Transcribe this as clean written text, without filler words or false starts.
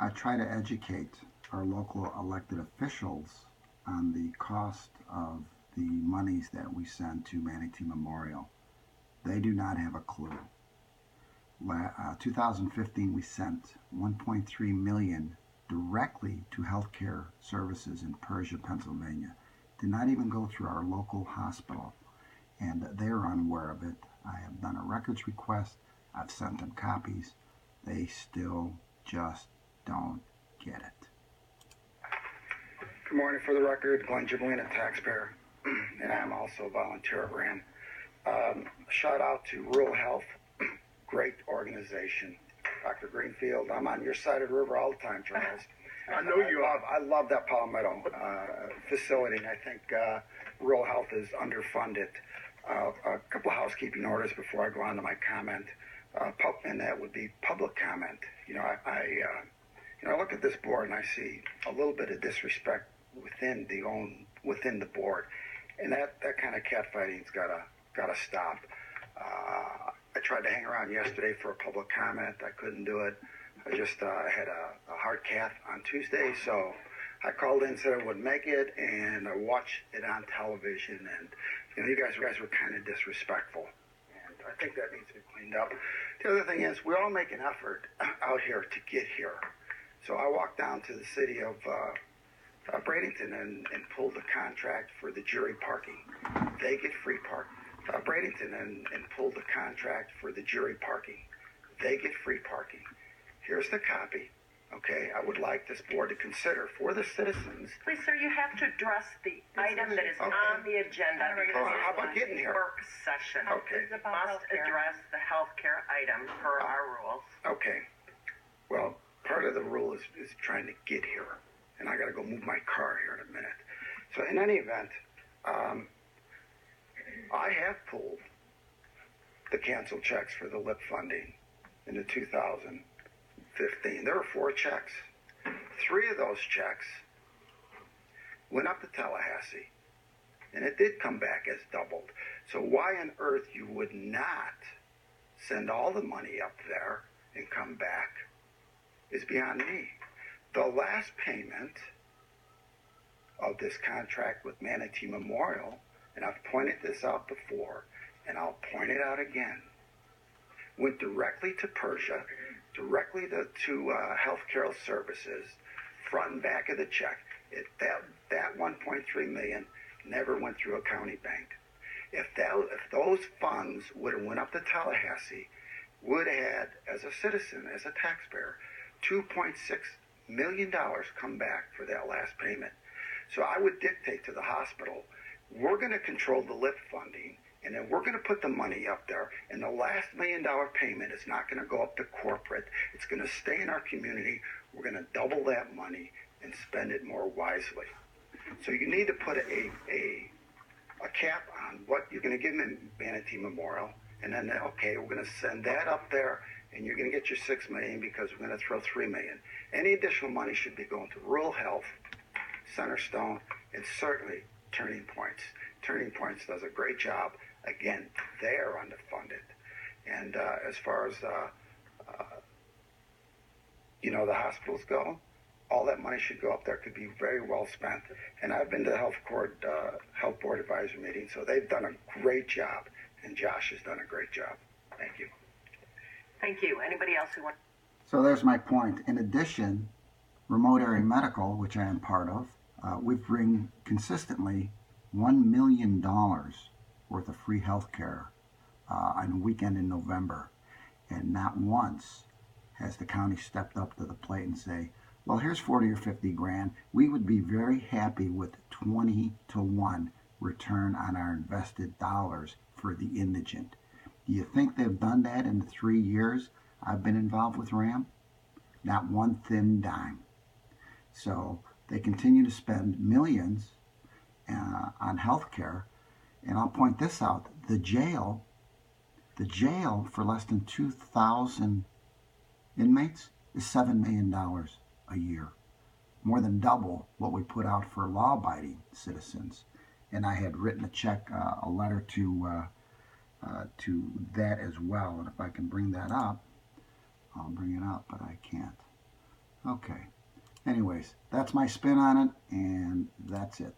I try to educate our local elected officials on the cost of the monies that we send to Manatee Memorial. They do not have a clue. 2015, we sent 1.3 million directly to healthcare services in Persia, Pennsylvania. Did not even go through our local hospital, and they're unaware of it. I have done a records request. I've sent them copies. They still just don't get it. Good morning. For the record, Glenn Gibolina, taxpayer, and I'm also a volunteer at RAM. Shout out to Rural Health, great organization. Dr. Greenfield, I'm on your side of the river all the time, Charles. I know you are. I love that Palmetto facility, and I think Rural Health is underfunded. A couple of housekeeping orders before I go on to my comment, and that would be public comment. I look at this board and I see a little bit of disrespect within the board, and that kind of catfighting's gotta stop. I tried to hang around yesterday for a public comment. I couldn't do it. I just had a heart cath on Tuesday, so I called in and said I wouldn't make it, and I watched it on television, and you guys were kind of disrespectful, and I think that needs to be cleaned up. The other thing is, we all make an effort out here to get here. So I walked down to the city of Bradenton and pulled the contract for the jury parking. They get free parking. Bradenton and pulled the contract for the jury parking. They get free parking. Here's the copy. Okay, I would like this board to consider for the citizens. Please, sir, you have to address the item that is on the agenda. How about getting here? Work session. Okay. Must address the healthcare item per our rules. Okay. Well, part of the rule is trying to get here, and I got to go move my car here in a minute. So in any event, I have pulled the canceled checks for the LIP funding in the 2015. There were 4 checks. 3 of those checks went up to Tallahassee, and it did come back as doubled. So why on earth you would not send all the money up there and come back is beyond me. The last payment of this contract with Manatee Memorial, and I've pointed this out before, and I'll point it out again, went directly to Persia, directly to healthcare services, front and back of the check. That 1.3 million never went through a county bank. If those funds would have went up to Tallahassee, would have had, as a citizen, as a taxpayer, $2.6 million come back for that last payment. So I would dictate to the hospital, we're going to control the LIP funding, and then we're going to put the money up there, and the last $1 million payment is not going to go up to corporate. It's going to stay in our community. We're going to double that money and spend it more wisely. So you need to put a cap on what you're going to give Manatee Memorial, and then, okay, we're going to send that up there, and you're going to get your $6 million because we're going to throw $3 million. Any additional money should be going to Rural Health, Centerstone, and certainly Turning Points. Turning Points does a great job. Again, they're underfunded. And as far as the hospitals go, all that money should go up there. Could be very well spent. And I've been to the health board advisory meeting, so they've done a great job, and Josh has done a great job. Thank you. Thank you. Anybody else who wants? So there's my point. In addition, remote area medical, which I am part of, we bring consistently $1 million worth of free health care on a weekend in November. And not once has the county stepped up to the plate and say, well, here's 40 or 50 grand. We would be very happy with 20 to 1 return on our invested dollars for the indigent. Do you think they've done that in the 3 years I've been involved with RAM? Not one thin dime. So they continue to spend millions on health care. And I'll point this out. The jail for less than 2,000 inmates is $7 million a year. More than double what we put out for law-abiding citizens. And I had written a letter to that as well. And if I can bring that up, I'll bring it up, but I can't. Okay. Anyways, that's my spin on it, and that's it.